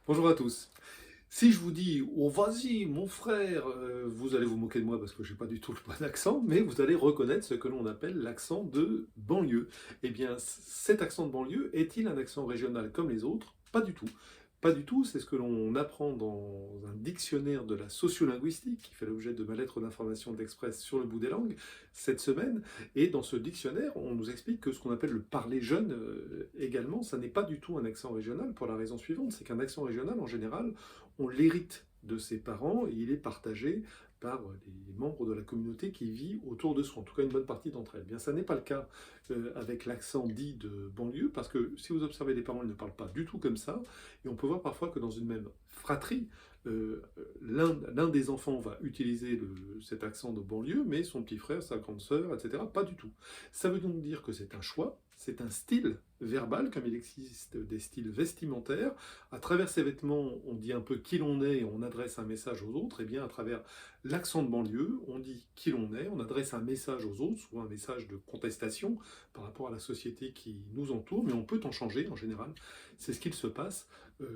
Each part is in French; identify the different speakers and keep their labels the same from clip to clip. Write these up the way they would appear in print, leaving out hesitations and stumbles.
Speaker 1: Bonjour à tous. Si je vous dis «Oh vas-y mon frère», vous allez vous moquer de moi parce que j'ai pas du tout le bon accent, mais vous allez reconnaître ce que l'on appelle l'accent de banlieue. Eh bien, cet accent de banlieue est-il un accent régional comme les autres? Pas du tout. Pas du tout, c'est ce que l'on apprend dans un dictionnaire de la sociolinguistique qui fait l'objet de ma lettre d'information de l'Express sur le bout des langues cette semaine. Et dans ce dictionnaire, on nous explique que ce qu'on appelle le parler jeune également, ça n'est pas du tout un accent régional pour la raison suivante, c'est qu'un accent régional en général, on l'hérite de ses parents et il est partagé par les membres de la communauté qui vit autour de soi, en tout cas une bonne partie d'entre elles. Eh bien, ça n'est pas le cas avec l'accent dit de banlieue, parce que si vous observez les parents, ils ne parlent pas du tout comme ça, et on peut voir parfois que dans une même fratrie, l'un des enfants va utiliser cet accent de banlieue, mais son petit frère, sa grande sœur, etc., pas du tout. Ça veut donc dire que c'est un choix, c'est un style verbal, comme il existe des styles vestimentaires. À travers ces vêtements, on dit un peu qui l'on est et on adresse un message aux autres. Et bien, à travers l'accent de banlieue, on dit qui l'on est, on adresse un message aux autres, soit un message de contestation par rapport à la société qui nous entoure, mais on peut en changer en général. C'est ce qu'il se passe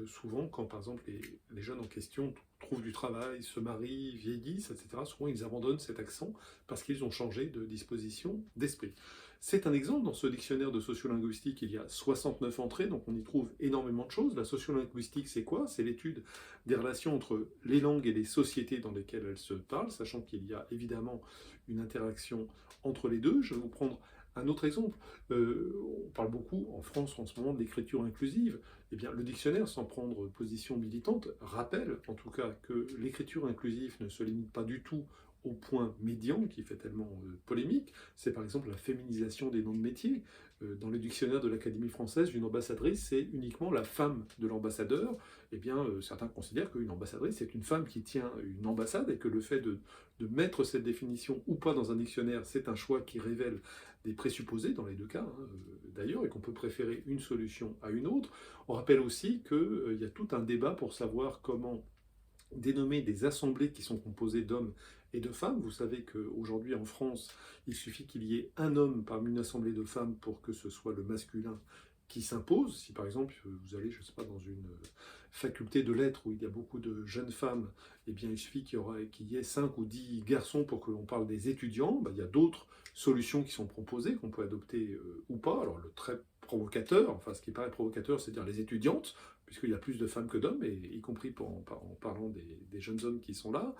Speaker 1: souvent quand, par exemple, les jeunes en question trouvent du travail, se marient, vieillissent, etc. Souvent, ils abandonnent cet accent parce qu'ils ont changé de disposition d'esprit. C'est un exemple, dans ce dictionnaire de sociolinguistique, il y a 69 entrées, donc on y trouve énormément de choses. La sociolinguistique, c'est quoi? C'est l'étude des relations entre les langues et les sociétés dans lesquelles elles se parlent, sachant qu'il y a évidemment une interaction entre les deux. Je vais vous prendre un autre exemple. On parle beaucoup en France en ce moment de l'écriture inclusive. Eh bien, le dictionnaire, sans prendre position militante, rappelle en tout cas que l'écriture inclusive ne se limite pas du tout au point médian qui fait tellement polémique, c'est par exemple la féminisation des noms de métiers. Dans le dictionnaire de l'Académie française, une ambassadrice, c'est uniquement la femme de l'ambassadeur. Eh bien, certains considèrent qu'une ambassadrice, c'est une femme qui tient une ambassade et que le fait de mettre cette définition ou pas dans un dictionnaire, c'est un choix qui révèle des présupposés dans les deux cas, hein, d'ailleurs, et qu'on peut préférer une solution à une autre. On rappelle aussi qu'il y a tout un débat pour savoir comment dénommer des assemblées qui sont composées d'hommes et de femmes. Vous savez qu'aujourd'hui en France, il suffit qu'il y ait un homme parmi une assemblée de femmes pour que ce soit le masculin qui s'impose. Si par exemple vous allez, je ne sais pas, dans une faculté de lettres où il y a beaucoup de jeunes femmes, eh bien il suffit qu'il y ait 5 ou 10 garçons pour que l'on parle des étudiants. Ben, il y a d'autres solutions qui sont proposées, qu'on peut adopter ou pas. Alors le très provocateur, enfin ce qui paraît provocateur, c'est dire les étudiantes, puisqu'il y a plus de femmes que d'hommes, et y compris en parlant des jeunes hommes qui sont là.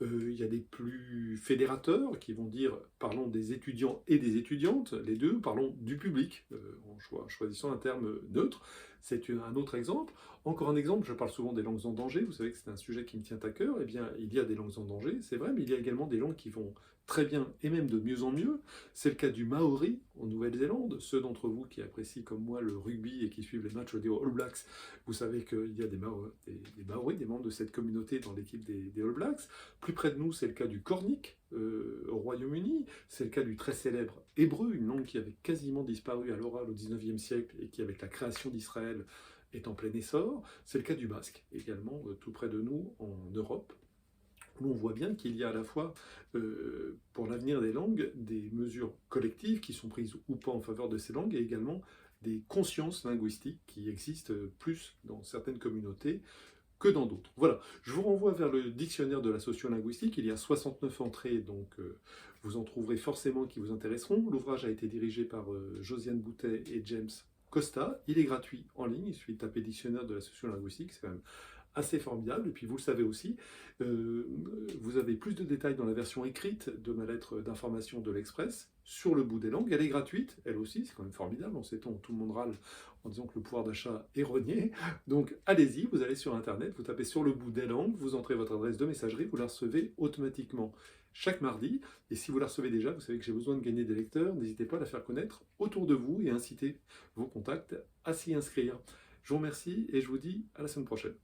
Speaker 1: Il y a des plus fédérateurs qui vont dire parlons des étudiants et des étudiantes, les deux, parlons du public, en choisissant un terme neutre. C'est un autre exemple. Encore un exemple, je parle souvent des langues en danger, vous savez que c'est un sujet qui me tient à cœur. Eh bien, il y a des langues en danger, c'est vrai, mais il y a également des langues qui vont très bien, et même de mieux en mieux. C'est le cas du maori en Nouvelle-Zélande. Ceux d'entre vous qui apprécient comme moi le rugby et qui suivent les matchs des All Blacks, vous savez qu'il y a des Maoris, des membres de cette communauté dans l'équipe des All Blacks. Plus près de nous, c'est le cas du Cornic au Royaume-Uni. C'est le cas du très célèbre hébreu, une langue qui avait quasiment disparu à l'oral au XIXe siècle et qui, avec la création d'Israël, est en plein essor. C'est le cas du basque, également tout près de nous en Europe, où on voit bien qu'il y a à la fois, pour l'avenir des langues, des mesures collectives qui sont prises ou pas en faveur de ces langues, et également des consciences linguistiques qui existent plus dans certaines communautés que dans d'autres. Voilà, je vous renvoie vers le dictionnaire de la sociolinguistique, il y a 69 entrées, donc vous en trouverez forcément qui vous intéresseront. L'ouvrage a été dirigé par Josiane Boutet et James Costa, il est gratuit en ligne, il suffit de taper dictionnaire de la sociolinguistique, c'est quand même assez formidable. Et puis vous le savez aussi, vous avez plus de détails dans la version écrite de ma lettre d'information de l'Express sur le bout des langues. Elle est gratuite, elle aussi, c'est quand même formidable. En ces temps où tout le monde râle en disant que le pouvoir d'achat est rogné. Donc allez-y, vous allez sur Internet, vous tapez sur le bout des langues, vous entrez votre adresse de messagerie, vous la recevez automatiquement chaque mardi. Et si vous la recevez déjà, vous savez que j'ai besoin de gagner des lecteurs, n'hésitez pas à la faire connaître autour de vous et inciter vos contacts à s'y inscrire. Je vous remercie et je vous dis à la semaine prochaine.